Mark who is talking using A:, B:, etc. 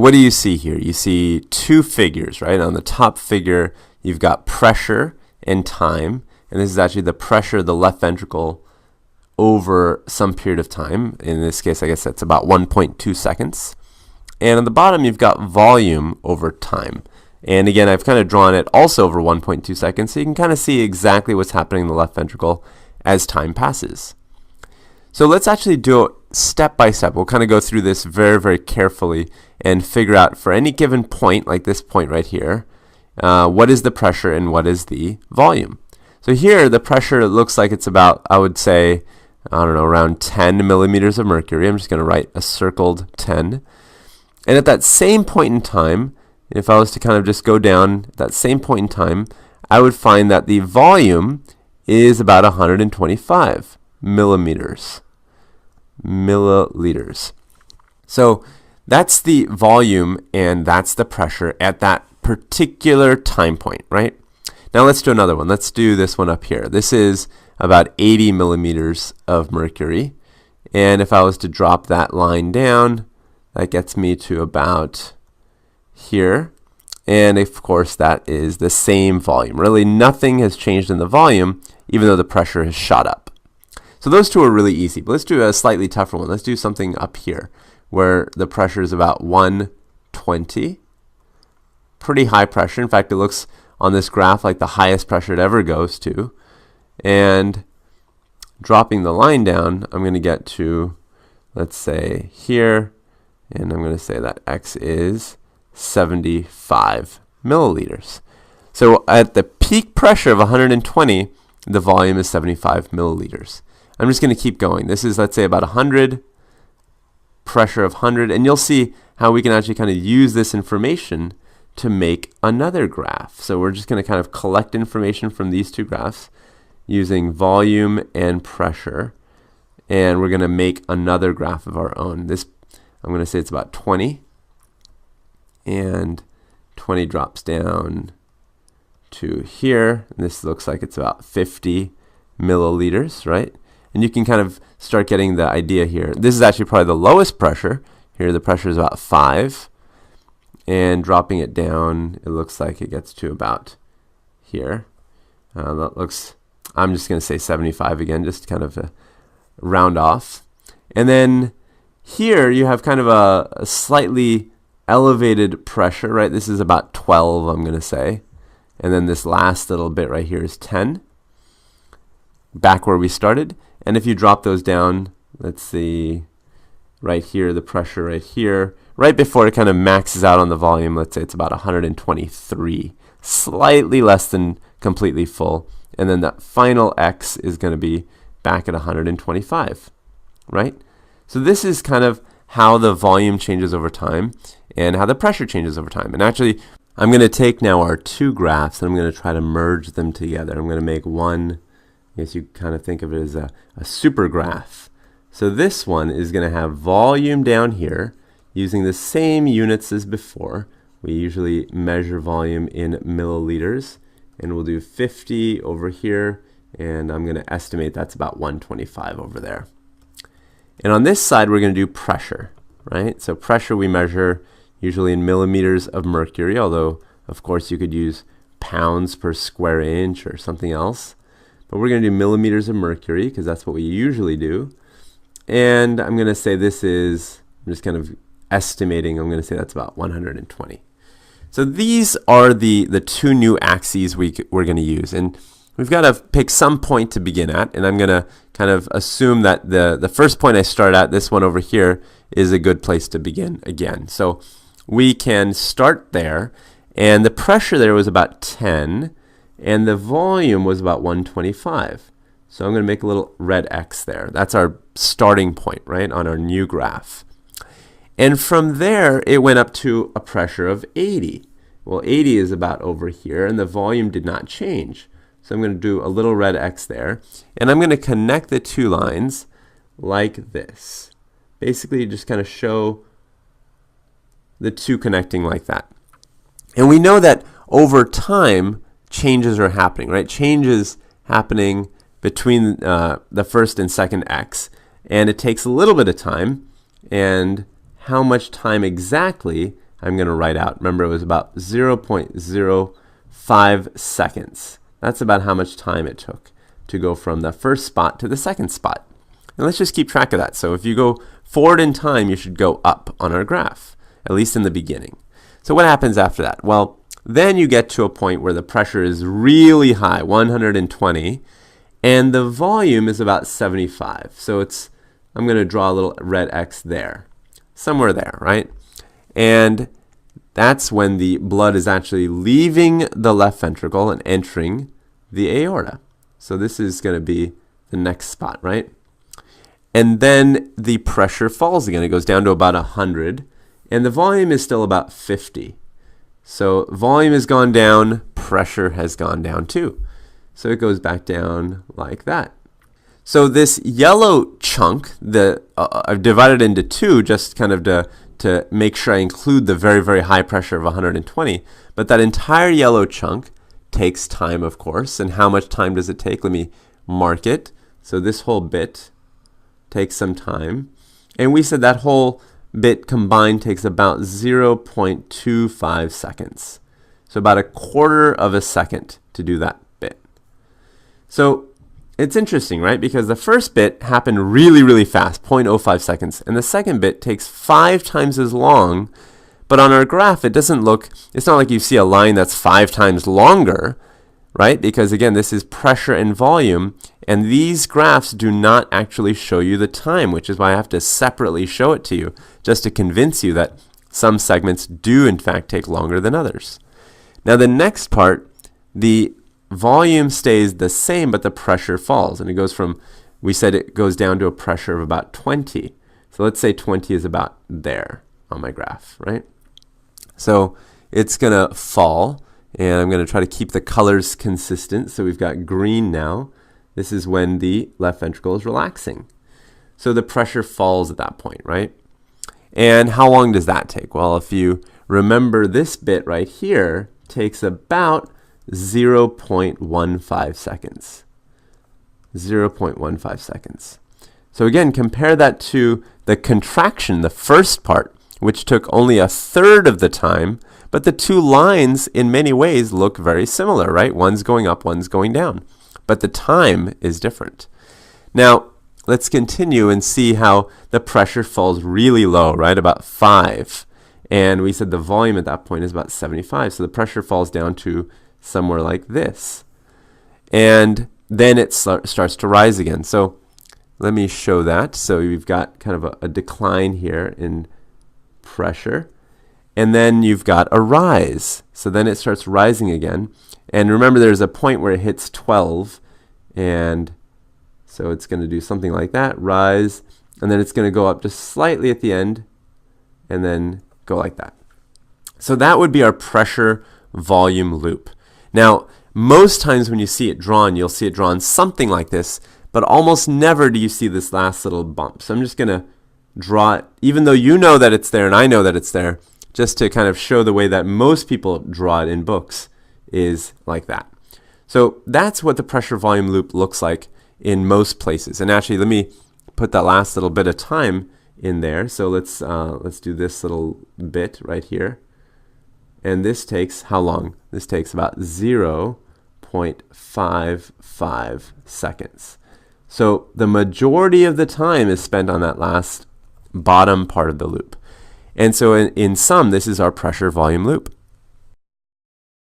A: What do you see here? You see two figures, right? On the top figure, you've got pressure and time, and this is actually the pressure of the left ventricle over some period of time. In this case, I guess that's about 1.2 seconds. And on the bottom, you've got volume over time. And again, I've kind of drawn it also over 1.2 seconds, so you can kind of see exactly what's happening in the left ventricle as time passes. So let's actually do it step by step. We'll kind of go through this very, very carefully and figure out for any given point, like this point right here, what is the pressure and what is the volume. So here, the pressure looks like it's about, I would say, I don't know, around 10 millimeters of mercury. I'm just going to write a circled 10. And at that same point in time, if I was to kind of just go down at that same point in time, I would find that the volume is about 125 milliliters. So that's the volume and that's the pressure at that particular time point, right? Now let's do another one. Let's do this one up here. This is about 80 millimeters of mercury. And if I was to drop that line down, that gets me to about here. And of course, that is the same volume. Really, nothing has changed in the volume, even though the pressure has shot up. So those two are really easy. But let's do a slightly tougher one. Let's do something up here where the pressure is about 120. Pretty high pressure. In fact, it looks on this graph like the highest pressure it ever goes to. And dropping the line down, I'm going to get to, let's say, here. And I'm going to say that X is 75 milliliters. So at the peak pressure of 120, the volume is 75 milliliters. I'm just going to keep going. This is, let's say, about 100, pressure of 100, and you'll see how we can actually kind of use this information to make another graph. So we're just going to kind of collect information from these two graphs using volume and pressure, and we're going to make another graph of our own. This, I'm going to say it's about 20, and 20 drops down to here. And this looks like it's about 50 milliliters, right? And you can kind of start getting the idea here. This is actually probably the lowest pressure. Here the pressure is about 5. And dropping it down, it looks like it gets to about here. That looks, I'm just going to say 75 again, just kind of a round off. And then here you have kind of a slightly elevated pressure, right? This is about 12, I'm going to say. And then this last little bit right here is 10. Back where we started. And if you drop those down, let's see, right here, the pressure right here, right before it kind of maxes out on the volume, let's say it's about 123, slightly less than completely full. And then that final X is going to be back at 125, right? So this is kind of how the volume changes over time and how the pressure changes over time. And actually, I'm going to take now our two graphs and I'm going to try to merge them together. I'm going to make one, I guess you kind of think of it as a super graph. So this one is going to have volume down here using the same units as before. We usually measure volume in milliliters, and we'll do 50 over here, and I'm going to estimate that's about 125 over there. And on this side, we're going to do pressure, right? So pressure we measure usually in millimeters of mercury, although of course you could use pounds per square inch or something else. But we're going to do millimeters of mercury because that's what we usually do. And I'm going to say this is, I'm just kind of estimating, I'm going to say that's about 120. So these are the two new axes we're going to use. And we've got to pick some point to begin at. And I'm going to kind of assume that the first point I start at, this one over here, is a good place to begin again. So we can start there. And the pressure there was about 10. And the volume was about 125. So I'm going to make a little red X there. That's our starting point, right, on our new graph. And from there, it went up to a pressure of 80. Well, 80 is about over here, and the volume did not change. So I'm going to do a little red X there. And I'm going to connect the two lines like this. Basically, just kind of show the two connecting like that. And we know that over time, changes are happening, right? Changes happening between the first and second X. And it takes a little bit of time. And how much time exactly, I'm going to write out. Remember, it was about 0.05 seconds. That's about how much time it took to go from the first spot to the second spot. And let's just keep track of that. So if you go forward in time, you should go up on our graph, at least in the beginning. So what happens after that? Well, then you get to a point where the pressure is really high, 120, and the volume is about 75. So I'm going to draw a little red X there, somewhere there, right? And that's when the blood is actually leaving the left ventricle and entering the aorta. So this is going to be the next spot, right? And then the pressure falls again. It goes down to about 100, and the volume is still about 50. So volume has gone down, pressure has gone down too. So it goes back down like that. So this yellow chunk, I've divided into two just kind of to make sure I include the very, very high pressure of 120. But that entire yellow chunk takes time, of course. And how much time does it take? Let me mark it. So this whole bit takes some time. And we said that whole bit combined takes about 0.25 seconds. So about a quarter of a second to do that bit. So it's interesting, right? Because the first bit happened really, really fast, 0.05 seconds. And the second bit takes 5 times as long. But on our graph, it's not like you see a line that's 5 times longer, right? Because again, this is pressure and volume. And these graphs do not actually show you the time, which is why I have to separately show it to you, just to convince you that some segments do in fact take longer than others. Now the next part, the volume stays the same, but the pressure falls. And it goes from, we said it goes down to a pressure of about 20. So let's say 20 is about there on my graph, right? So it's going to fall, and I'm going to try to keep the colors consistent. So we've got green now. This is when the left ventricle is relaxing. So the pressure falls at that point, right? And how long does that take? Well, if you remember, this bit right here takes about 0.15 seconds. 0.15 seconds. So again, compare that to the contraction, the first part, which took only a third of the time, but the two lines in many ways look very similar, right? One's going up, one's going down. But the time is different. Now, let's continue and see how the pressure falls really low, right? About 5. And we said the volume at that point is about 75. So the pressure falls down to somewhere like this. And then it starts to rise again. So let me show that. So we've got kind of a decline here in pressure. And then you've got a rise. So then it starts rising again. And remember, there's a point where it hits 12. And so it's going to do something like that, rise. And then it's going to go up just slightly at the end. And then go like that. So that would be our pressure volume loop. Now, most times when you see it drawn, you'll see it drawn something like this. But almost never do you see this last little bump. So I'm just going to draw it, even though you know that it's there and I know that it's there, just to kind of show the way that most people draw it in books is like that. So that's what the pressure volume loop looks like in most places. And actually, let me put that last little bit of time in there. So let's do this little bit right here. And this takes how long? This takes about 0.55 seconds. So the majority of the time is spent on that last bottom part of the loop. And so in sum, this is our pressure volume loop.